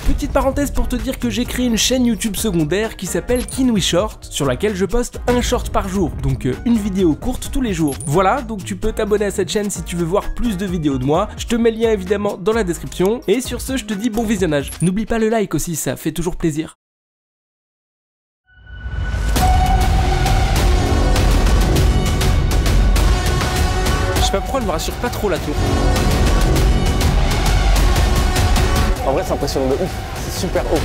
Petite parenthèse pour te dire que j'ai créé une chaîne YouTube secondaire qui s'appelle Kinui Short, sur laquelle je poste un short par jour, donc une vidéo courte tous les jours. Voilà, donc tu peux t'abonner à cette chaîne si tu veux voir plus de vidéos de moi. Je te mets le lien évidemment dans la description. Et sur ce, je te dis bon visionnage. N'oublie pas le like aussi, ça fait toujours plaisir. Je sais pas pourquoi elle me rassure pas trop la tour. En vrai, c'est impressionnant de ouf, c'est super haut.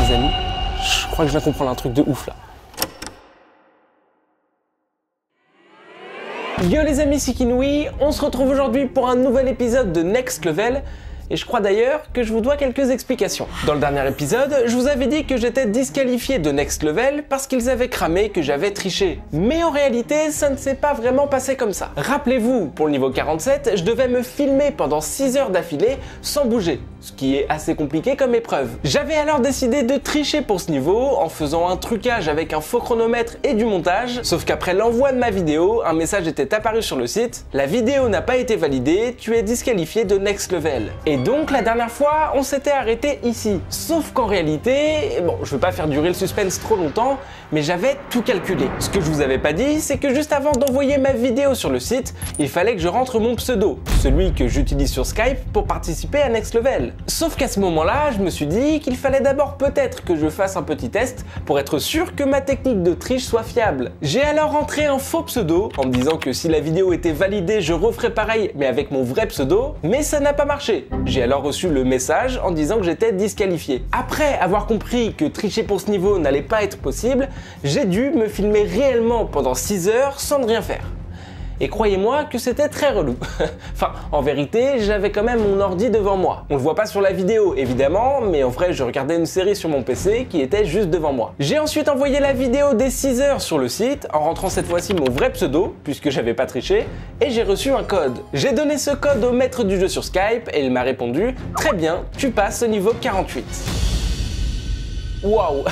Les amis, je crois que je viens comprendre un truc de ouf là. Yo les amis, c'est Kinui, on se retrouve aujourd'hui pour un nouvel épisode de Next Level. Et je crois d'ailleurs que je vous dois quelques explications. Dans le dernier épisode, je vous avais dit que j'étais disqualifié de Next Level parce qu'ils avaient cramé que j'avais triché. Mais en réalité, ça ne s'est pas vraiment passé comme ça. Rappelez-vous, pour le niveau 47, je devais me filmer pendant 6 heures d'affilée sans bouger, ce qui est assez compliqué comme épreuve. J'avais alors décidé de tricher pour ce niveau en faisant un trucage avec un faux chronomètre et du montage, sauf qu'après l'envoi de ma vidéo, un message était apparu sur le site: la vidéo n'a pas été validée, tu es disqualifié de Next Level. Et donc la dernière fois, on s'était arrêté ici. Sauf qu'en réalité, bon, je veux pas faire durer le suspense trop longtemps, mais j'avais tout calculé. Ce que je vous avais pas dit, c'est que juste avant d'envoyer ma vidéo sur le site, il fallait que je rentre mon pseudo, celui que j'utilise sur Skype pour participer à Next Level. Sauf qu'à ce moment-là, je me suis dit qu'il fallait d'abord peut-être que je fasse un petit test pour être sûr que ma technique de triche soit fiable. J'ai alors rentré un faux pseudo en me disant que si la vidéo était validée, je referais pareil mais avec mon vrai pseudo, mais ça n'a pas marché. J'ai alors reçu le message en disant que j'étais disqualifié. Après avoir compris que tricher pour ce niveau n'allait pas être possible, j'ai dû me filmer réellement pendant 6 heures sans ne rien faire. Et croyez-moi que c'était très relou. Enfin, en vérité, j'avais quand même mon ordi devant moi. On le voit pas sur la vidéo, évidemment, mais en vrai, je regardais une série sur mon PC qui était juste devant moi. J'ai ensuite envoyé la vidéo des 6 heures sur le site, en rentrant cette fois-ci mon vrai pseudo, puisque j'avais pas triché, et j'ai reçu un code. J'ai donné ce code au maître du jeu sur Skype, et il m'a répondu: très bien, tu passes au niveau 48. Waouh.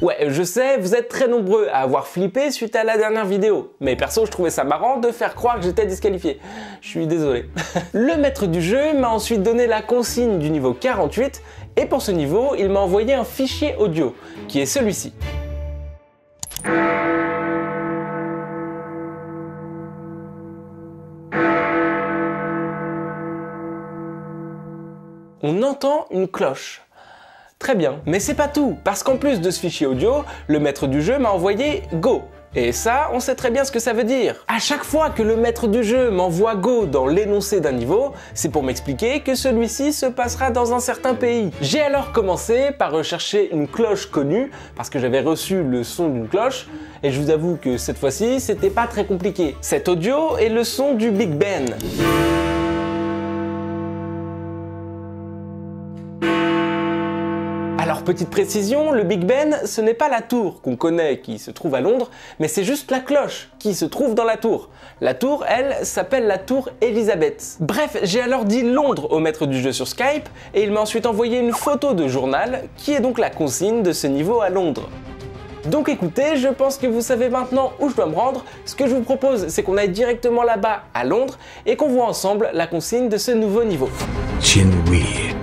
Ouais, je sais, vous êtes très nombreux à avoir flippé suite à la dernière vidéo. Mais perso, je trouvais ça marrant de faire croire que j'étais disqualifié. Je suis désolé. Le maître du jeu m'a ensuite donné la consigne du niveau 48, et pour ce niveau, il m'a envoyé un fichier audio, qui est celui-ci. On entend une cloche. Très bien, mais c'est pas tout, parce qu'en plus de ce fichier audio, le maître du jeu m'a envoyé Go. Et ça, on sait très bien ce que ça veut dire. À chaque fois que le maître du jeu m'envoie Go dans l'énoncé d'un niveau, c'est pour m'expliquer que celui-ci se passera dans un certain pays. J'ai alors commencé par rechercher une cloche connue, parce que j'avais reçu le son d'une cloche, et je vous avoue que cette fois-ci, c'était pas très compliqué. Cet audio est le son du Big Ben. Alors petite précision, le Big Ben, ce n'est pas la tour qu'on connaît qui se trouve à Londres, mais c'est juste la cloche qui se trouve dans la tour. La tour, elle, s'appelle la tour Elizabeth. Bref, j'ai alors dit Londres au maître du jeu sur Skype, et il m'a ensuite envoyé une photo de journal, qui est donc la consigne de ce niveau à Londres. Donc écoutez, je pense que vous savez maintenant où je dois me rendre. Ce que je vous propose, c'est qu'on aille directement là-bas, à Londres, et qu'on voit ensemble la consigne de ce nouveau niveau. Kinui.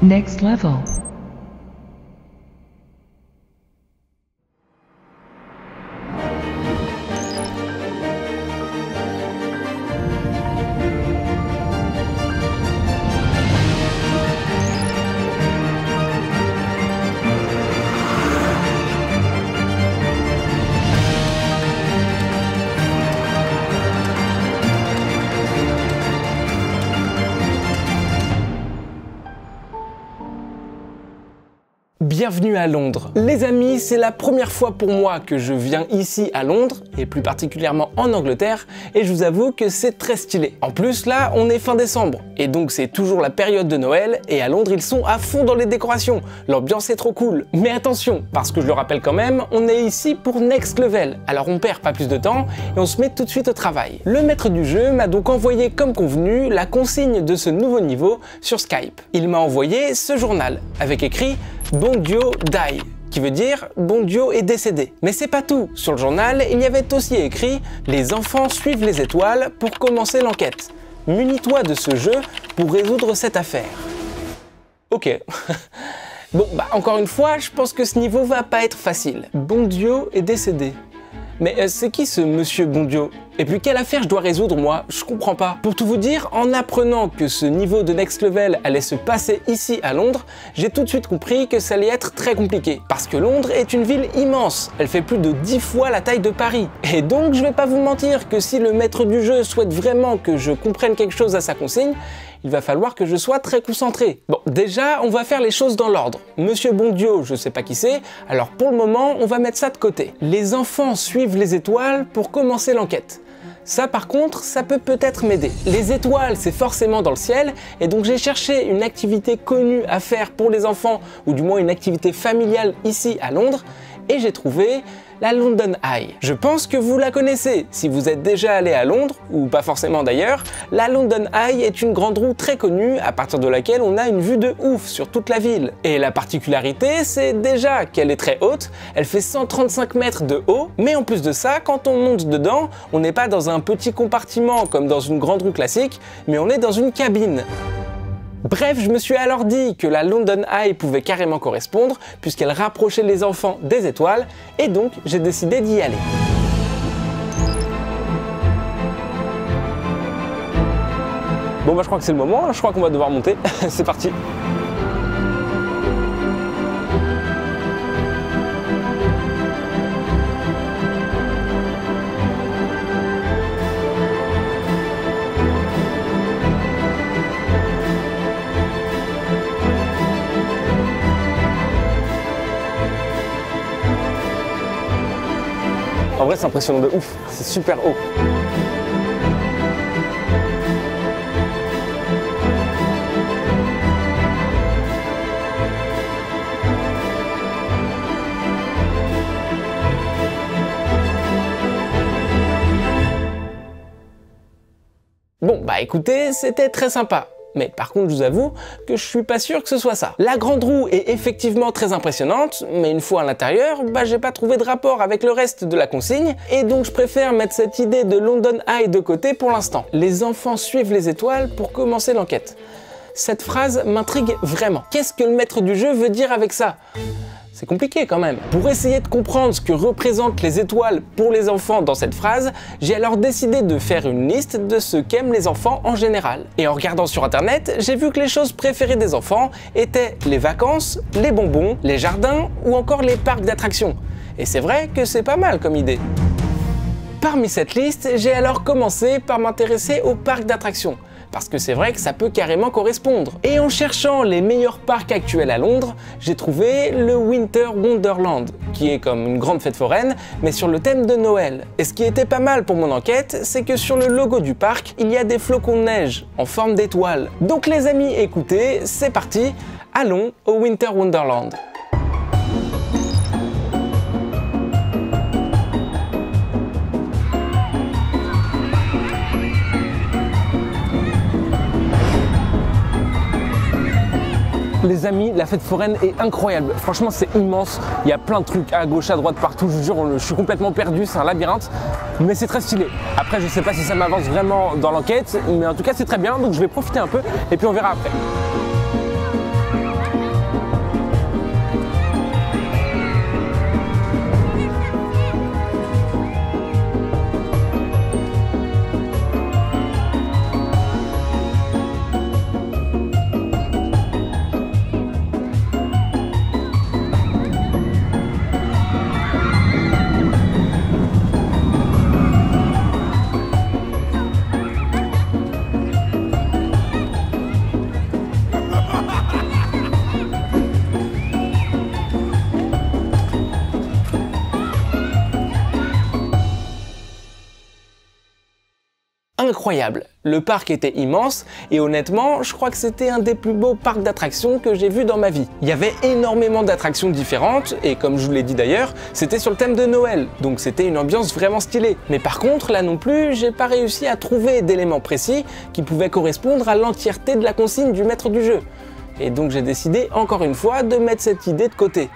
Next level. Bienvenue à Londres. Les amis, c'est la première fois pour moi que je viens ici à Londres, et plus particulièrement en Angleterre, et je vous avoue que c'est très stylé. En plus là, on est fin décembre, et donc c'est toujours la période de Noël, et à Londres ils sont à fond dans les décorations. L'ambiance est trop cool. Mais attention, parce que je le rappelle quand même, on est ici pour Next Level, alors on perd pas plus de temps, et on se met tout de suite au travail. Le maître du jeu m'a donc envoyé comme convenu la consigne de ce nouveau niveau sur Skype. Il m'a envoyé ce journal, avec écrit Bondio Die, qui veut dire Bondio est décédé. Mais c'est pas tout. Sur le journal, il y avait aussi écrit Les enfants suivent les étoiles pour commencer l'enquête. Munis-toi de ce jeu pour résoudre cette affaire. Ok. Bon, bah encore une fois, je pense que ce niveau va pas être facile. Bondio est décédé. Mais c'est qui ce monsieur Bondio? Et puis quelle affaire je dois résoudre moi? Je comprends pas. Pour tout vous dire, en apprenant que ce niveau de Next Level allait se passer ici à Londres, j'ai tout de suite compris que ça allait être très compliqué. Parce que Londres est une ville immense, elle fait plus de 10 fois la taille de Paris. Et donc je vais pas vous mentir que si le maître du jeu souhaite vraiment que je comprenne quelque chose à sa consigne, il va falloir que je sois très concentré. Bon, déjà, on va faire les choses dans l'ordre. Monsieur Bondio, je sais pas qui c'est, alors pour le moment, on va mettre ça de côté. Les enfants suivent les étoiles pour commencer l'enquête. Ça par contre, ça peut peut-être m'aider. Les étoiles, c'est forcément dans le ciel, et donc j'ai cherché une activité connue à faire pour les enfants, ou du moins une activité familiale ici à Londres, et j'ai trouvé la London Eye. Je pense que vous la connaissez. Si vous êtes déjà allé à Londres, ou pas forcément d'ailleurs, la London Eye est une grande roue très connue à partir de laquelle on a une vue de ouf sur toute la ville. Et la particularité, c'est déjà qu'elle est très haute, elle fait 135 mètres de haut, mais en plus de ça, quand on monte dedans, on n'est pas dans un petit compartiment comme dans une grande roue classique, mais on est dans une cabine. Bref, je me suis alors dit que la London Eye pouvait carrément correspondre puisqu'elle rapprochait les enfants des étoiles et donc j'ai décidé d'y aller. Bon bah je crois que c'est le moment, je crois qu'on va devoir monter, c'est parti. En vrai, c'est impressionnant de ouf, c'est super haut. Bon, bah écoutez, c'était très sympa. Mais par contre, je vous avoue que je suis pas sûr que ce soit ça. La grande roue est effectivement très impressionnante, mais une fois à l'intérieur, bah j'ai pas trouvé de rapport avec le reste de la consigne, et donc je préfère mettre cette idée de London Eye de côté pour l'instant. Les enfants suivent les étoiles pour commencer l'enquête. Cette phrase m'intrigue vraiment. Qu'est-ce que le maître du jeu veut dire avec ça ? C'est compliqué quand même. Pour essayer de comprendre ce que représentent les étoiles pour les enfants dans cette phrase, j'ai alors décidé de faire une liste de ce qu'aiment les enfants en général. Et en regardant sur internet, j'ai vu que les choses préférées des enfants étaient les vacances, les bonbons, les jardins ou encore les parcs d'attractions. Et c'est vrai que c'est pas mal comme idée. Parmi cette liste, j'ai alors commencé par m'intéresser aux parcs d'attractions. Parce que c'est vrai que ça peut carrément correspondre. Et en cherchant les meilleurs parcs actuels à Londres, j'ai trouvé le Winter Wonderland, qui est comme une grande fête foraine, mais sur le thème de Noël. Et ce qui était pas mal pour mon enquête, c'est que sur le logo du parc, il y a des flocons de neige en forme d'étoiles. Donc les amis, écoutez, c'est parti, allons au Winter Wonderland. Les amis, la fête foraine est incroyable. Franchement, c'est immense. Il y a plein de trucs à gauche, à droite, partout. Je vous jure, je suis complètement perdu. C'est un labyrinthe. Mais c'est très stylé. Après, je sais pas si ça m'avance vraiment dans l'enquête. Mais en tout cas, c'est très bien. Donc, je vais profiter un peu. Et puis, on verra après. incroyable. Le parc était immense et honnêtement, je crois que c'était un des plus beaux parcs d'attractions que j'ai vu dans ma vie. Il y avait énormément d'attractions différentes et comme je vous l'ai dit d'ailleurs, c'était sur le thème de Noël, donc c'était une ambiance vraiment stylée. Mais par contre, là non plus, j'ai pas réussi à trouver d'éléments précis qui pouvaient correspondre à l'entièreté de la consigne du maître du jeu. Et donc j'ai décidé encore une fois de mettre cette idée de côté.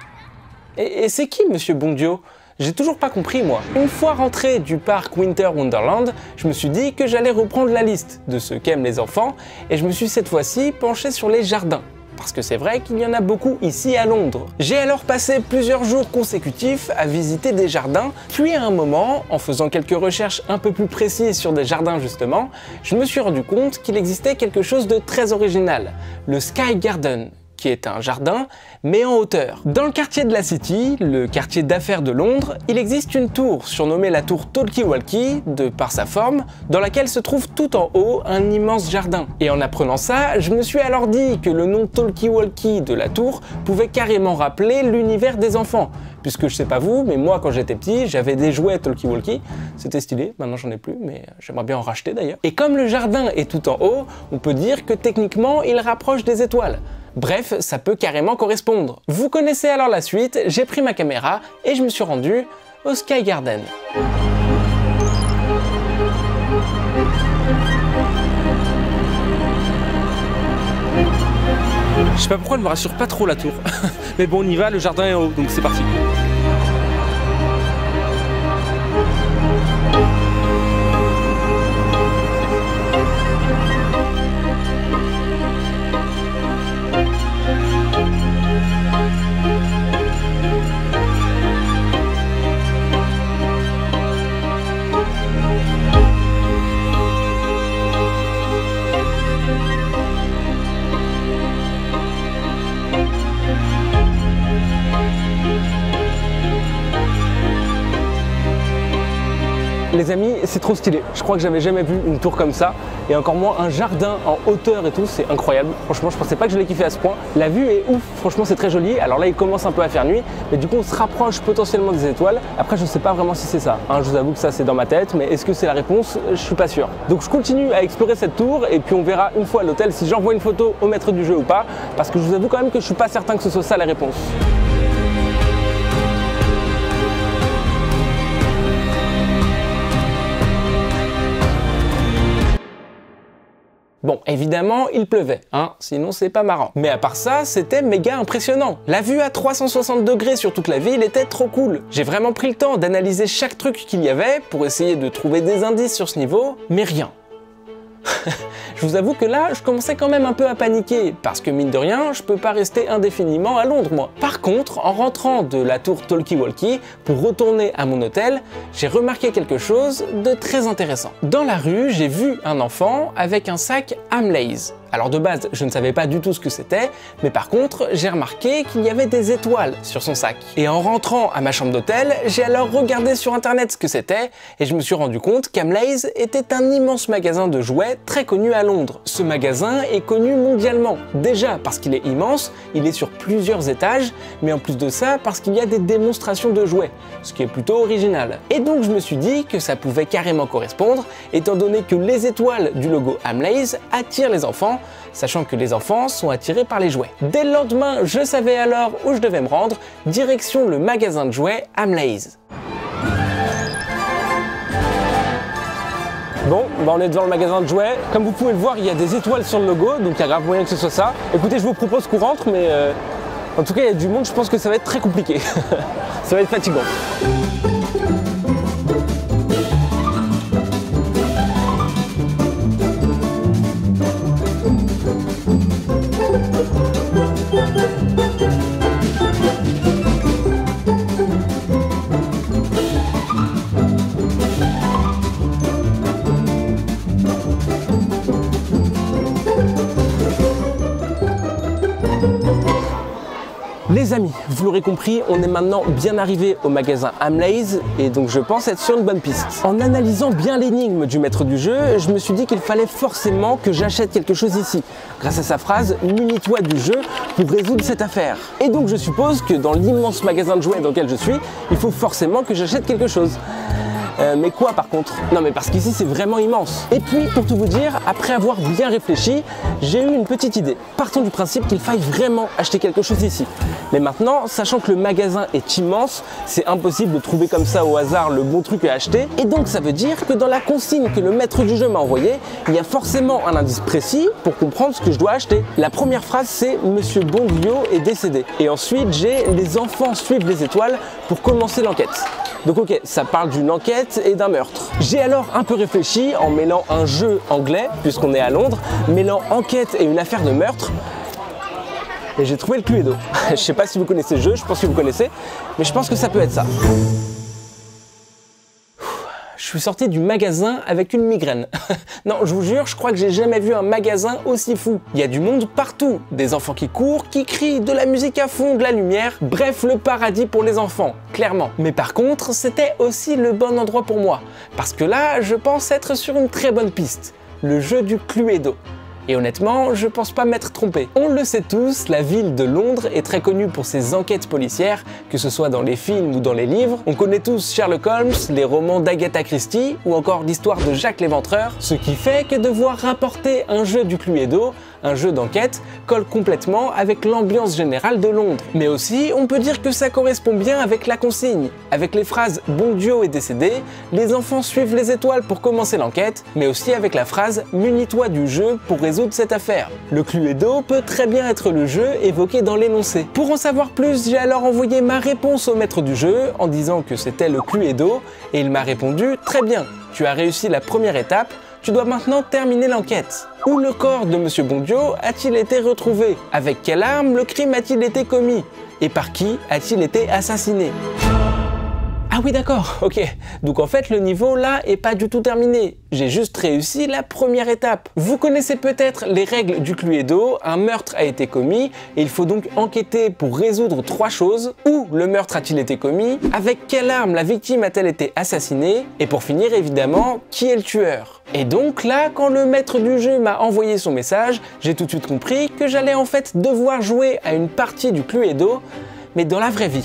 Et c'est qui Monsieur Bondio ? J'ai toujours pas compris moi. Une fois rentré du parc Winter Wonderland, je me suis dit que j'allais reprendre la liste de ce qu'aiment les enfants et je me suis cette fois-ci penché sur les jardins. Parce que c'est vrai qu'il y en a beaucoup ici à Londres. J'ai alors passé plusieurs jours consécutifs à visiter des jardins, puis à un moment, en faisant quelques recherches un peu plus précises sur des jardins justement, je me suis rendu compte qu'il existait quelque chose de très original, le Sky Garden, qui est un jardin, mais en hauteur. Dans le quartier de la City, le quartier d'affaires de Londres, il existe une tour, surnommée la tour Talkie-Walkie, de par sa forme, dans laquelle se trouve tout en haut un immense jardin. Et en apprenant ça, je me suis alors dit que le nom Talkie-Walkie de la tour pouvait carrément rappeler l'univers des enfants. Puisque je sais pas vous, mais moi quand j'étais petit, j'avais des jouets Talkie-Walkie, c'était stylé, maintenant j'en ai plus, mais j'aimerais bien en racheter d'ailleurs. Et comme le jardin est tout en haut, on peut dire que techniquement il rapproche des étoiles. Bref, ça peut carrément correspondre. Vous connaissez alors la suite, j'ai pris ma caméra et je me suis rendu au Sky Garden. Je sais pas pourquoi elle me rassure pas trop la tour. Mais bon, on y va, le jardin est en haut, donc c'est parti. Les amis, c'est trop stylé. Je crois que j'avais jamais vu une tour comme ça et encore moins un jardin en hauteur et tout, c'est incroyable. Franchement, je pensais pas que je l'ai kiffé à ce point. La vue est ouf, franchement, c'est très joli. Alors là, il commence un peu à faire nuit, mais du coup, on se rapproche potentiellement des étoiles. Après, je sais pas vraiment si c'est ça. Je vous avoue que ça, c'est dans ma tête, mais est-ce que c'est la réponse? Je suis pas sûr. Donc, je continue à explorer cette tour et puis on verra une fois à l'hôtel si j'envoie une photo au maître du jeu ou pas, parce que je vous avoue quand même que je suis pas certain que ce soit ça la réponse. Bon, évidemment, il pleuvait, sinon c'est pas marrant. Mais à part ça, c'était méga impressionnant. La vue à 360 degrés sur toute la ville était trop cool. J'ai vraiment pris le temps d'analyser chaque truc qu'il y avait pour essayer de trouver des indices sur ce niveau, mais rien. Je vous avoue que là, je commençais quand même un peu à paniquer, parce que mine de rien, je peux pas rester indéfiniment à Londres, moi. Par contre, en rentrant de la tour Talkie-Walkie pour retourner à mon hôtel, j'ai remarqué quelque chose de très intéressant. Dans la rue, j'ai vu un enfant avec un sac Hamleys. Alors de base, je ne savais pas du tout ce que c'était, mais par contre, j'ai remarqué qu'il y avait des étoiles sur son sac. Et en rentrant à ma chambre d'hôtel, j'ai alors regardé sur internet ce que c'était, et je me suis rendu compte qu'Hamleys était un immense magasin de jouets très connu à Londres. Ce magasin est connu mondialement, déjà parce qu'il est immense, il est sur plusieurs étages, mais en plus de ça, parce qu'il y a des démonstrations de jouets, ce qui est plutôt original. Et donc je me suis dit que ça pouvait carrément correspondre, étant donné que les étoiles du logo Hamleys attirent les enfants, sachant que les enfants sont attirés par les jouets. Dès le lendemain, je savais alors où je devais me rendre, direction le magasin de jouets Hamleys. Bon, on est devant le magasin de jouets. Comme vous pouvez le voir, il y a des étoiles sur le logo, donc il y a grave moyen que ce soit ça. Écoutez, je vous propose qu'on rentre, mais en tout cas, il y a du monde, je pense que ça va être très compliqué. Ça va être fatigant. Les amis, vous l'aurez compris, on est maintenant bien arrivé au magasin Hamleys et donc je pense être sur une bonne piste. En analysant bien l'énigme du maître du jeu, je me suis dit qu'il fallait forcément que j'achète quelque chose ici, grâce à sa phrase « Munis-toi du jeu pour résoudre cette affaire ». Et donc je suppose que dans l'immense magasin de jouets dans lequel je suis, il faut forcément que j'achète quelque chose. Mais quoi par contre? Non mais parce qu'ici c'est vraiment immense. Et puis pour tout vous dire, après avoir bien réfléchi, j'ai eu une petite idée. Partons du principe qu'il faille vraiment acheter quelque chose ici. Mais maintenant, sachant que le magasin est immense, c'est impossible de trouver comme ça au hasard le bon truc à acheter. Et donc ça veut dire que dans la consigne que le maître du jeu m'a envoyée, il y a forcément un indice précis pour comprendre ce que je dois acheter. La première phrase c'est Monsieur Bonduo est décédé. Et ensuite j'ai les enfants suivent les étoiles pour commencer l'enquête. Donc ok, ça parle d'une enquête et d'un meurtre. J'ai alors un peu réfléchi en mêlant un jeu anglais, puisqu'on est à Londres, mêlant enquête et une affaire de meurtre. Et j'ai trouvé le Cluedo. Je sais pas si vous connaissez le jeu, je pense que vous connaissez, mais je pense que ça peut être ça. Je suis sorti du magasin avec une migraine. Non, je vous jure, je crois que j'ai jamais vu un magasin aussi fou. Il y a du monde partout, des enfants qui courent, qui crient, de la musique à fond, de la lumière, bref, le paradis pour les enfants, clairement. Mais par contre, c'était aussi le bon endroit pour moi, parce que là, je pense être sur une très bonne piste, le jeu du Cluedo. Et honnêtement, je pense pas m'être trompé. On le sait tous, la ville de Londres est très connue pour ses enquêtes policières, que ce soit dans les films ou dans les livres. On connaît tous Sherlock Holmes, les romans d'Agatha Christie ou encore l'histoire de Jack l'Éventreur, ce qui fait que de voir rapporter un jeu du Cluedo, un jeu d'enquête, colle complètement avec l'ambiance générale de Londres. Mais aussi, on peut dire que ça correspond bien avec la consigne, avec les phrases « Bonduo est décédé », les enfants suivent les étoiles pour commencer l'enquête, mais aussi avec la phrase « Munis-toi du jeu pour résoudre cette affaire ». Le Cluedo peut très bien être le jeu évoqué dans l'énoncé. Pour en savoir plus, j'ai alors envoyé ma réponse au maître du jeu en disant que c'était le Cluedo, et il m'a répondu « Très bien, tu as réussi la première étape, tu dois maintenant terminer l'enquête. Où le corps de Monsieur Bonduo a-t-il été retrouvé? Avec quelle arme le crime a-t-il été commis? Et par qui a-t-il été assassiné? Ah oui d'accord, ok. Donc en fait le niveau là est pas du tout terminé. J'ai juste réussi la première étape. Vous connaissez peut-être les règles du Cluedo, un meurtre a été commis et il faut donc enquêter pour résoudre 3 choses. Où le meurtre a-t-il été commis? Avec quelle arme la victime a-t-elle été assassinée? Et pour finir évidemment, qui est le tueur? Et donc là, quand le maître du jeu m'a envoyé son message, j'ai tout de suite compris que j'allais en fait devoir jouer à une partie du Cluedo, mais dans la vraie vie.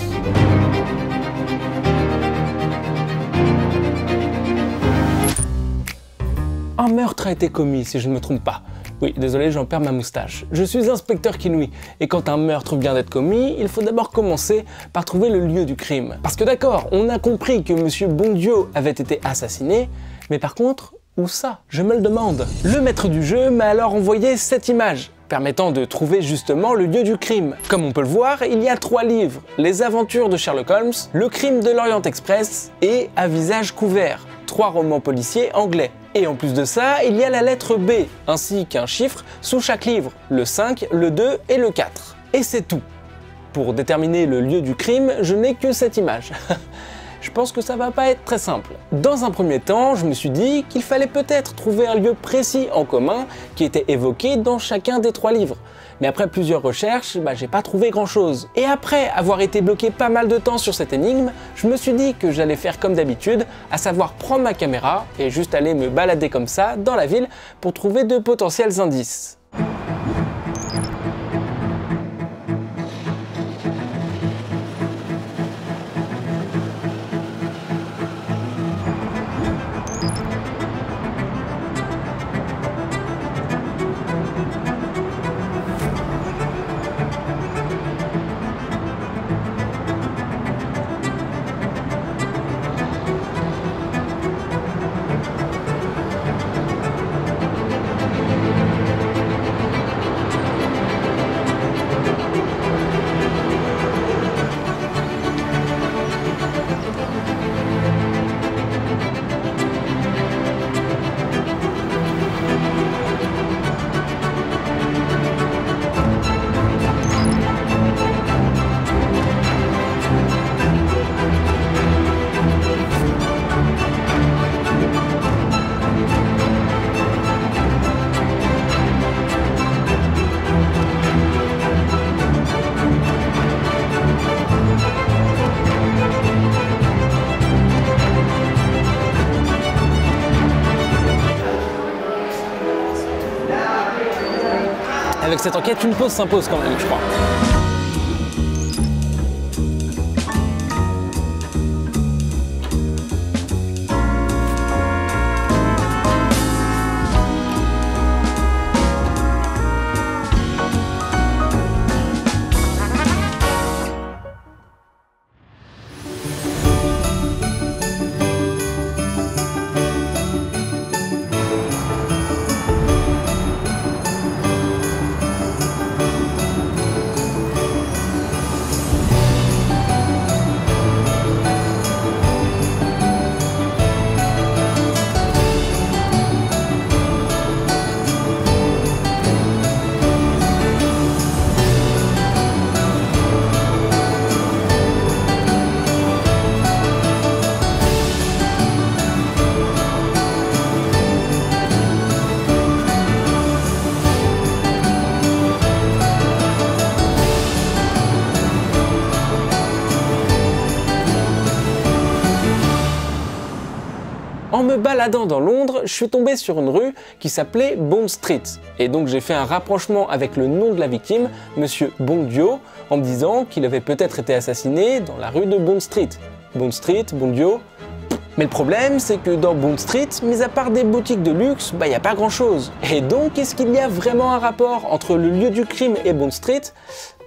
Un meurtre a été commis, si je ne me trompe pas. Oui, désolé, j'en perds ma moustache. Je suis inspecteur Kinui, et quand un meurtre vient d'être commis, il faut d'abord commencer par trouver le lieu du crime. Parce que d'accord, on a compris que Monsieur Bonduo avait été assassiné, mais par contre, où ça? Je me le demande. Le maître du jeu m'a alors envoyé cette image, permettant de trouver justement le lieu du crime. Comme on peut le voir, il y a 3 livres, Les aventures de Sherlock Holmes, Le crime de l'Orient Express et À visage couvert, 3 romans policiers anglais. Et en plus de ça, il y a la lettre B, ainsi qu'un chiffre sous chaque livre, le 5, le 2 et le 4. Et c'est tout. Pour déterminer le lieu du crime, je n'ai que cette image. Je pense que ça va pas être très simple. Dans un premier temps, je me suis dit qu'il fallait peut-être trouver un lieu précis en commun qui était évoqué dans chacun des 3 livres. Mais après plusieurs recherches, j'ai pas trouvé grand chose. Et après avoir été bloqué pas mal de temps sur cette énigme, je me suis dit que j'allais faire comme d'habitude, à savoir prendre ma caméra et juste aller me balader comme ça dans la ville pour trouver de potentiels indices. Avec cette enquête, une pause s'impose quand même, je crois. En me baladant dans Londres, je suis tombé sur une rue qui s'appelait Bond Street. Et donc j'ai fait un rapprochement avec le nom de la victime, Monsieur Bondio, en me disant qu'il avait peut-être été assassiné dans la rue de Bond Street. Bond Street, Bondio. Mais le problème, c'est que dans Bond Street, mis à part des boutiques de luxe, y a pas grand chose. Et donc, est-ce qu'il y a vraiment un rapport entre le lieu du crime et Bond Street ?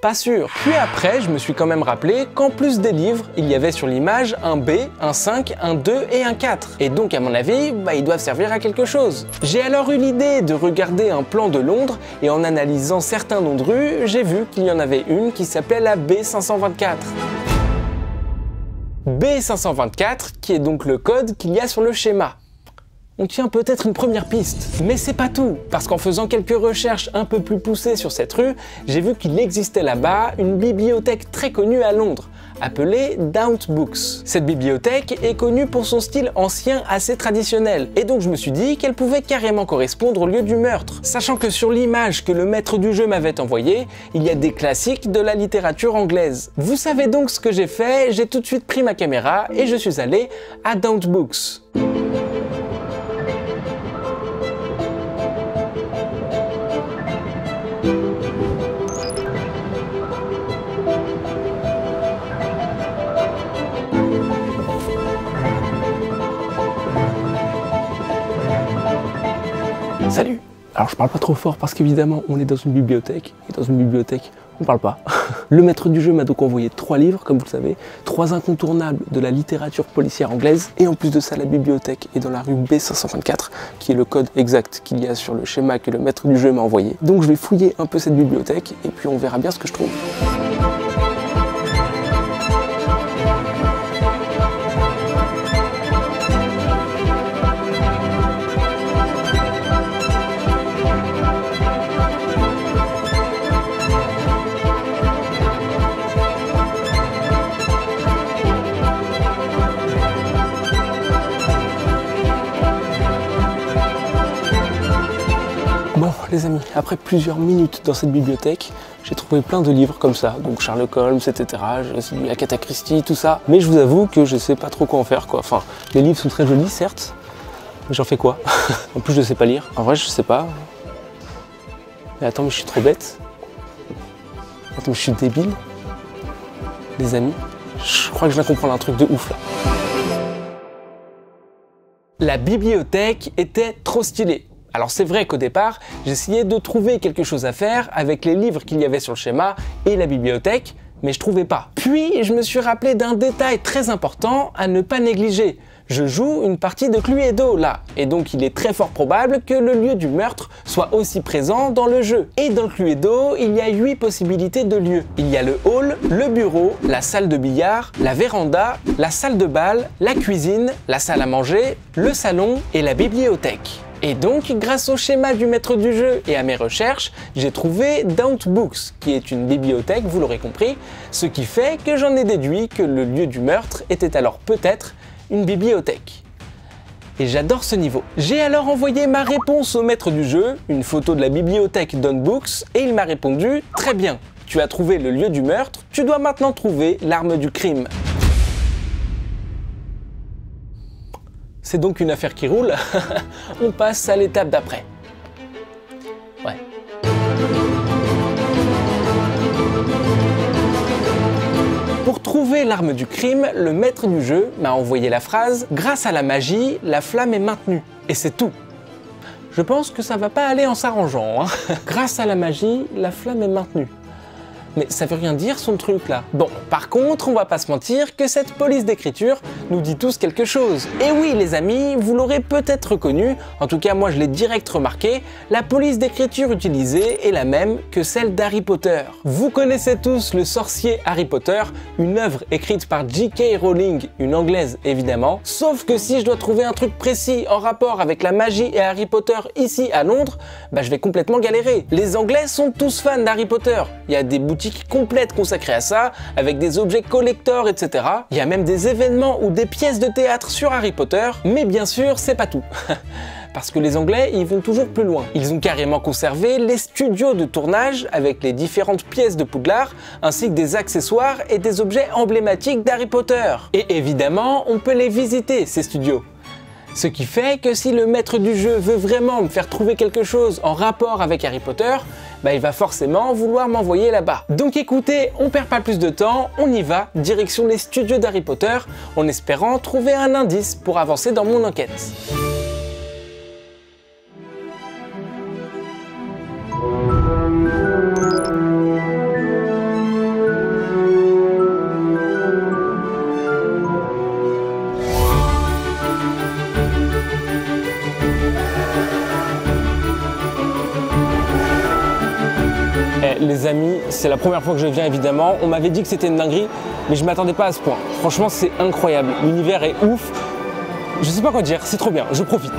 Pas sûr. Puis après, je me suis quand même rappelé qu'en plus des livres, il y avait sur l'image un B, un 5, un 2 et un 4. Et donc à mon avis, ils doivent servir à quelque chose. J'ai alors eu l'idée de regarder un plan de Londres et en analysant certains noms de rues, j'ai vu qu'il y en avait une qui s'appelait la B524. B524 qui est donc le code qu'il y a sur le schéma. On tient peut-être une première piste. Mais c'est pas tout, parce qu'en faisant quelques recherches un peu plus poussées sur cette rue, j'ai vu qu'il existait là-bas une bibliothèque très connue à Londres, appelée Daunt Books. Cette bibliothèque est connue pour son style ancien assez traditionnel, et donc je me suis dit qu'elle pouvait carrément correspondre au lieu du meurtre, sachant que sur l'image que le maître du jeu m'avait envoyée, il y a des classiques de la littérature anglaise. Vous savez donc ce que j'ai fait, j'ai tout de suite pris ma caméra et je suis allé à Daunt Books. Salut! Alors je parle pas trop fort parce qu'évidemment on est dans une bibliothèque, et dans une bibliothèque on parle pas. Le maître du jeu m'a donc envoyé 3 livres, comme vous le savez, 3 incontournables de la littérature policière anglaise, et en plus de ça la bibliothèque est dans la rue B524, qui est le code exact qu'il y a sur le schéma que le maître du jeu m'a envoyé. Donc je vais fouiller un peu cette bibliothèque, et puis on verra bien ce que je trouve. Bon les amis, après plusieurs minutes dans cette bibliothèque, j'ai trouvé plein de livres comme ça, donc Sherlock Holmes, etc. J'ai aussi lu Agatha Christie, tout ça. Mais je vous avoue que je sais pas trop quoi en faire quoi. Enfin, les livres sont très jolis certes, mais j'en fais quoi? En plus je sais pas lire. En vrai je sais pas. Mais attends, mais je suis trop bête. Attends, mais je suis débile. Les amis, je crois que je viens comprendre un truc de ouf là. La bibliothèque était trop stylée. Alors c'est vrai qu'au départ, j'essayais de trouver quelque chose à faire avec les livres qu'il y avait sur le schéma et la bibliothèque, mais je trouvais pas. Puis je me suis rappelé d'un détail très important à ne pas négliger. Je joue une partie de Cluedo là, et donc il est très fort probable que le lieu du meurtre soit aussi présent dans le jeu. Et dans Cluedo, il y a 8 possibilités de lieux. Il y a le hall, le bureau, la salle de billard, la véranda, la salle de bal, la cuisine, la salle à manger, le salon et la bibliothèque. Et donc, grâce au schéma du maître du jeu et à mes recherches, j'ai trouvé Daunt Books, qui est une bibliothèque, vous l'aurez compris, ce qui fait que j'en ai déduit que le lieu du meurtre était alors peut-être une bibliothèque. Et j'adore ce niveau. J'ai alors envoyé ma réponse au maître du jeu, une photo de la bibliothèque Daunt Books, et il m'a répondu « Très bien, tu as trouvé le lieu du meurtre, tu dois maintenant trouver l'arme du crime. » C'est donc une affaire qui roule. On passe à l'étape d'après. Ouais. Pour trouver l'arme du crime, le maître du jeu m'a envoyé la phrase « Grâce à la magie, la flamme est maintenue ». Et c'est tout. Je pense que ça va pas aller en s'arrangeant. Grâce à la magie, la flamme est maintenue. Mais ça veut rien dire son truc là. Bon, par contre, on va pas se mentir que cette police d'écriture nous dit tous quelque chose. Et oui les amis, vous l'aurez peut-être reconnu, en tout cas moi je l'ai direct remarqué, la police d'écriture utilisée est la même que celle d'Harry Potter. Vous connaissez tous le sorcier Harry Potter, une œuvre écrite par J.K. Rowling, une anglaise évidemment, sauf que si je dois trouver un truc précis en rapport avec la magie et Harry Potter ici à Londres, je vais complètement galérer. Les Anglais sont tous fans d'Harry Potter, il y a des boutiques complètes consacrées à ça, avec des objets collector, etc. Il y a même des événements ou des pièces de théâtre sur Harry Potter, mais bien sûr, c'est pas tout. Parce que les Anglais, ils vont toujours plus loin. Ils ont carrément conservé les studios de tournage avec les différentes pièces de Poudlard, ainsi que des accessoires et des objets emblématiques d'Harry Potter. Et évidemment, on peut les visiter, ces studios. Ce qui fait que si le maître du jeu veut vraiment me faire trouver quelque chose en rapport avec Harry Potter, bah il va forcément vouloir m'envoyer là-bas. Donc écoutez, on perd pas plus de temps, on y va, direction les studios d'Harry Potter, en espérant trouver un indice pour avancer dans mon enquête. Les amis, c'est la première fois que je viens évidemment, on m'avait dit que c'était une dinguerie, mais je m'attendais pas à ce point. Franchement c'est incroyable, l'univers est ouf, je sais pas quoi dire, c'est trop bien, je profite.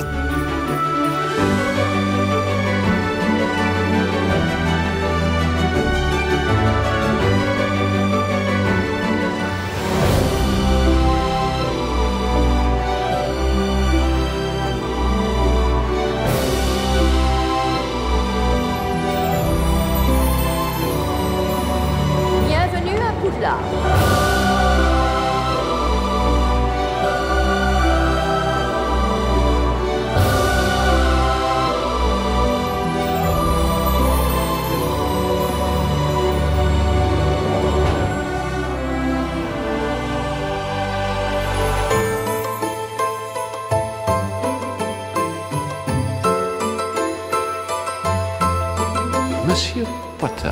Monsieur Potter.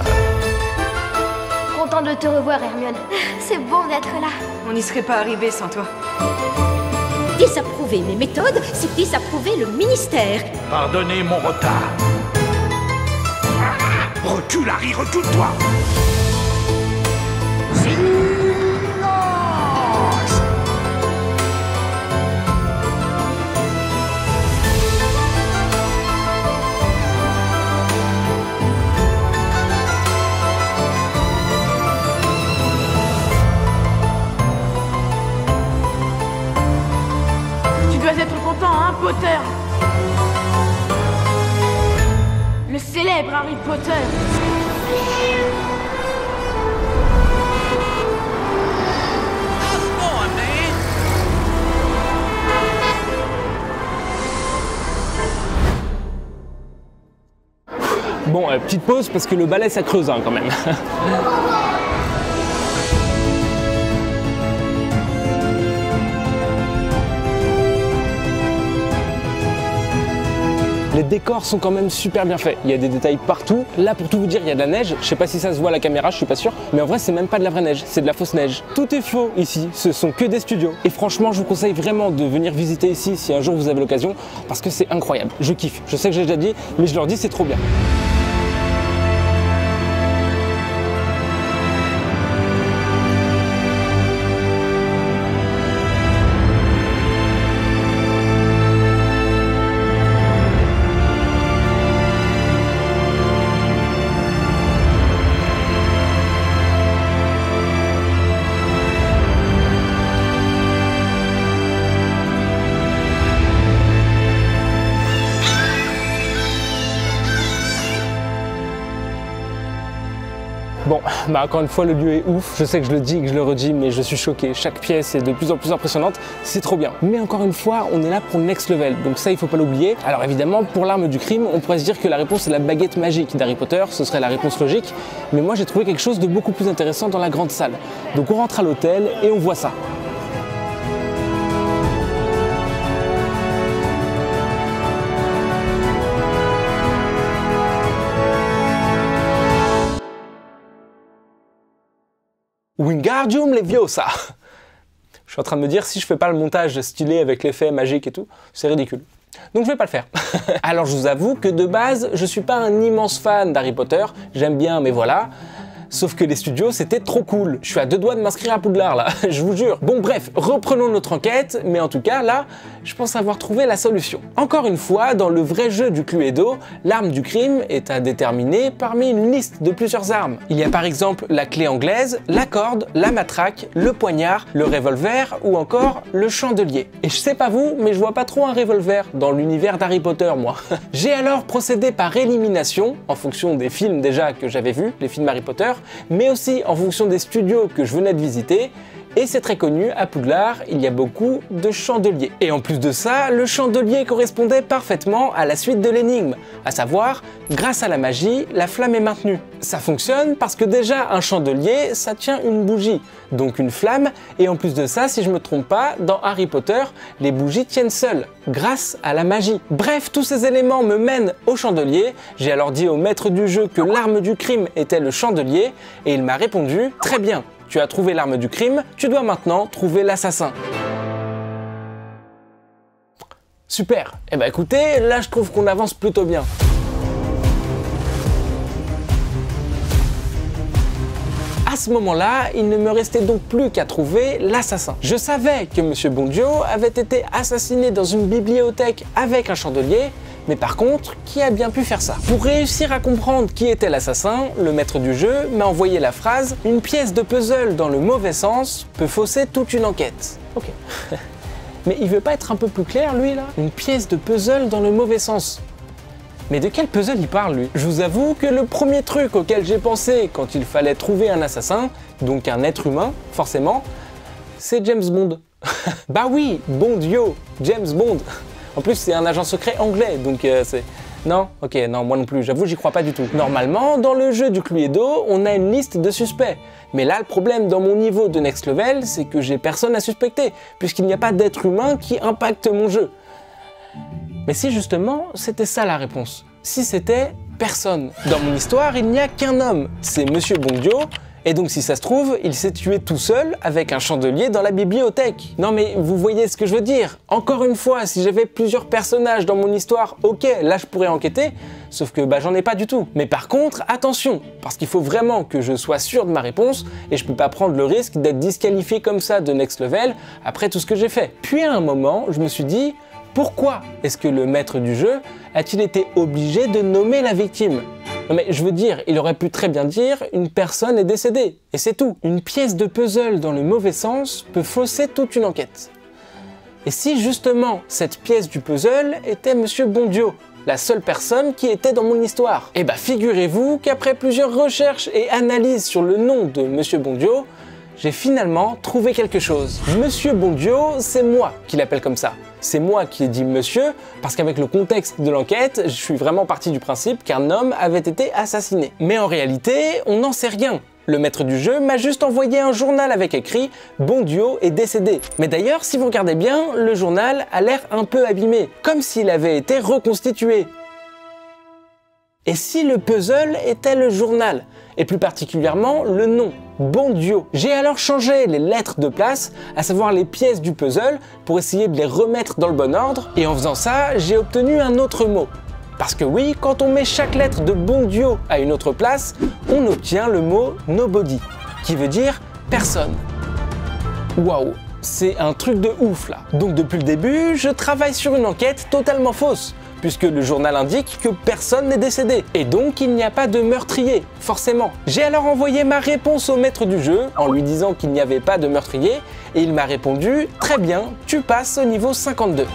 Content de te revoir, Hermione. C'est bon d'être là. On n'y serait pas arrivé sans toi. Désapprouver mes méthodes, c'est désapprouver le ministère. Pardonnez mon retard. Recule, Harry, recule-toi. Tu dois être content, hein, Potter? Le célèbre Harry Potter. Bon, petite pause parce que le balai ça creuse hein, quand même. Les décors sont quand même super bien faits, il y a des détails partout. Là pour tout vous dire il y a de la neige, je sais pas si ça se voit à la caméra, je suis pas sûr, mais en vrai c'est même pas de la vraie neige, c'est de la fausse neige. Tout est faux ici, ce sont que des studios. Et franchement je vous conseille vraiment de venir visiter ici si un jour vous avez l'occasion, parce que c'est incroyable, je kiffe. Je sais que j'ai déjà dit, mais je leur dis c'est trop bien. Bon, bah encore une fois le lieu est ouf, je sais que je le dis et que je le redis mais je suis choqué, chaque pièce est de plus en plus impressionnante, c'est trop bien. Mais encore une fois, on est là pour le next level, donc ça il faut pas l'oublier. Alors évidemment, pour l'arme du crime, on pourrait se dire que la réponse est la baguette magique d'Harry Potter, ce serait la réponse logique, mais moi j'ai trouvé quelque chose de beaucoup plus intéressant dans la grande salle. Donc on rentre à l'hôtel et on voit ça. Wingardium Leviosa. Je suis en train de me dire si je fais pas le montage stylé avec l'effet magique et tout, c'est ridicule. Donc je vais pas le faire. Alors je vous avoue que de base, je suis pas un immense fan d'Harry Potter, j'aime bien mais voilà. Sauf que les studios, c'était trop cool. Je suis à deux doigts de m'inscrire à Poudlard, là, je vous jure. Bon, bref, reprenons notre enquête, mais en tout cas, là, je pense avoir trouvé la solution. Encore une fois, dans le vrai jeu du Cluedo, l'arme du crime est à déterminer parmi une liste de plusieurs armes. Il y a par exemple la clé anglaise, la corde, la matraque, le poignard, le revolver ou encore le chandelier. Et je sais pas vous, mais je vois pas trop un revolver dans l'univers d'Harry Potter, moi. J'ai alors procédé par élimination, en fonction des films déjà que j'avais vus, les films Harry Potter, mais aussi en fonction des studios que je venais de visiter, Et c'est très connu, à Poudlard, il y a beaucoup de chandeliers. Et en plus de ça, le chandelier correspondait parfaitement à la suite de l'énigme, à savoir, grâce à la magie, la flamme est maintenue. Ça fonctionne parce que déjà, un chandelier, ça tient une bougie, donc une flamme, et en plus de ça, si je me trompe pas, dans Harry Potter, les bougies tiennent seules, grâce à la magie. Bref, tous ces éléments me mènent au chandelier. J'ai alors dit au maître du jeu que l'arme du crime était le chandelier, et il m'a répondu, très bien. Tu as trouvé l'arme du crime, tu dois maintenant trouver l'assassin. Super. Eh ben écoutez, là je trouve qu'on avance plutôt bien. À ce moment-là, il ne me restait donc plus qu'à trouver l'assassin. Je savais que Monsieur Bondio avait été assassiné dans une bibliothèque avec un chandelier, mais par contre, qui a bien pu faire ça? Pour réussir à comprendre qui était l'assassin, le maître du jeu m'a envoyé la phrase « Une pièce de puzzle dans le mauvais sens peut fausser toute une enquête ». Ok. Mais il veut pas être un peu plus clair, lui, là? Une pièce de puzzle dans le mauvais sens. Mais de quel puzzle il parle, lui? Je vous avoue que le premier truc auquel j'ai pensé quand il fallait trouver un assassin, donc un être humain, forcément, c'est James Bond. Bah oui, Bondio, James Bond. En plus, c'est un agent secret anglais, donc c'est... Non? Ok, non, moi non plus, j'avoue, j'y crois pas du tout. Normalement, dans le jeu du Cluedo, on a une liste de suspects. Mais là, le problème dans mon niveau de Next Level, c'est que j'ai personne à suspecter, puisqu'il n'y a pas d'être humain qui impacte mon jeu. Mais si justement, c'était ça la réponse. Si c'était personne. Dans mon histoire, il n'y a qu'un homme, c'est Monsieur Bondio, et donc si ça se trouve, il s'est tué tout seul avec un chandelier dans la bibliothèque. Non mais vous voyez ce que je veux dire. Encore une fois, si j'avais plusieurs personnages dans mon histoire, ok, là je pourrais enquêter, sauf que bah j'en ai pas du tout. Mais par contre, attention, parce qu'il faut vraiment que je sois sûr de ma réponse, et je peux pas prendre le risque d'être disqualifié comme ça de Next Level après tout ce que j'ai fait. Puis à un moment, je me suis dit, pourquoi est-ce que le maître du jeu a-t-il été obligé de nommer la victime? Non mais je veux dire, il aurait pu très bien dire une personne est décédée, et c'est tout. Une pièce de puzzle dans le mauvais sens peut fausser toute une enquête. Et si justement cette pièce du puzzle était Monsieur Bondio, la seule personne qui était dans mon histoire? Eh bah figurez-vous qu'après plusieurs recherches et analyses sur le nom de Monsieur Bondio, j'ai finalement trouvé quelque chose. Monsieur Bondio, c'est moi qui l'appelle comme ça. C'est moi qui ai dit monsieur, parce qu'avec le contexte de l'enquête, je suis vraiment parti du principe qu'un homme avait été assassiné. Mais en réalité, on n'en sait rien. Le maître du jeu m'a juste envoyé un journal avec écrit « Bondio est décédé ». Mais d'ailleurs, si vous regardez bien, le journal a l'air un peu abîmé, comme s'il avait été reconstitué. Et si le puzzle était le journal, et plus particulièrement le nom, Bondio? J'ai alors changé les lettres de place, à savoir les pièces du puzzle, pour essayer de les remettre dans le bon ordre, et en faisant ça, j'ai obtenu un autre mot. Parce que oui, quand on met chaque lettre de Bondio à une autre place, on obtient le mot nobody, qui veut dire personne. Waouh, c'est un truc de ouf là. Donc depuis le début, je travaille sur une enquête totalement fausse, puisque le journal indique que personne n'est décédé, et donc il n'y a pas de meurtrier, forcément. J'ai alors envoyé ma réponse au maître du jeu, en lui disant qu'il n'y avait pas de meurtrier, et il m'a répondu « Très bien, tu passes au niveau 52 ».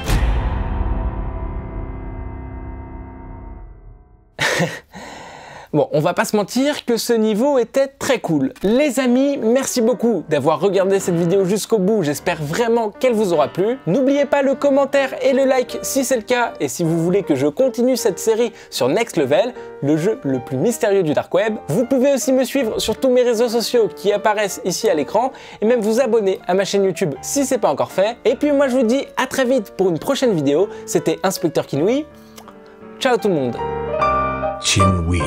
Bon, on va pas se mentir que ce niveau était très cool. Les amis, merci beaucoup d'avoir regardé cette vidéo jusqu'au bout, j'espère vraiment qu'elle vous aura plu. N'oubliez pas le commentaire et le like si c'est le cas, et si vous voulez que je continue cette série sur Next Level, le jeu le plus mystérieux du dark web. Vous pouvez aussi me suivre sur tous mes réseaux sociaux qui apparaissent ici à l'écran, et même vous abonner à ma chaîne YouTube si c'est pas encore fait. Et puis moi je vous dis à très vite pour une prochaine vidéo, c'était Inspecteur Kinui, ciao tout le monde. Kinui.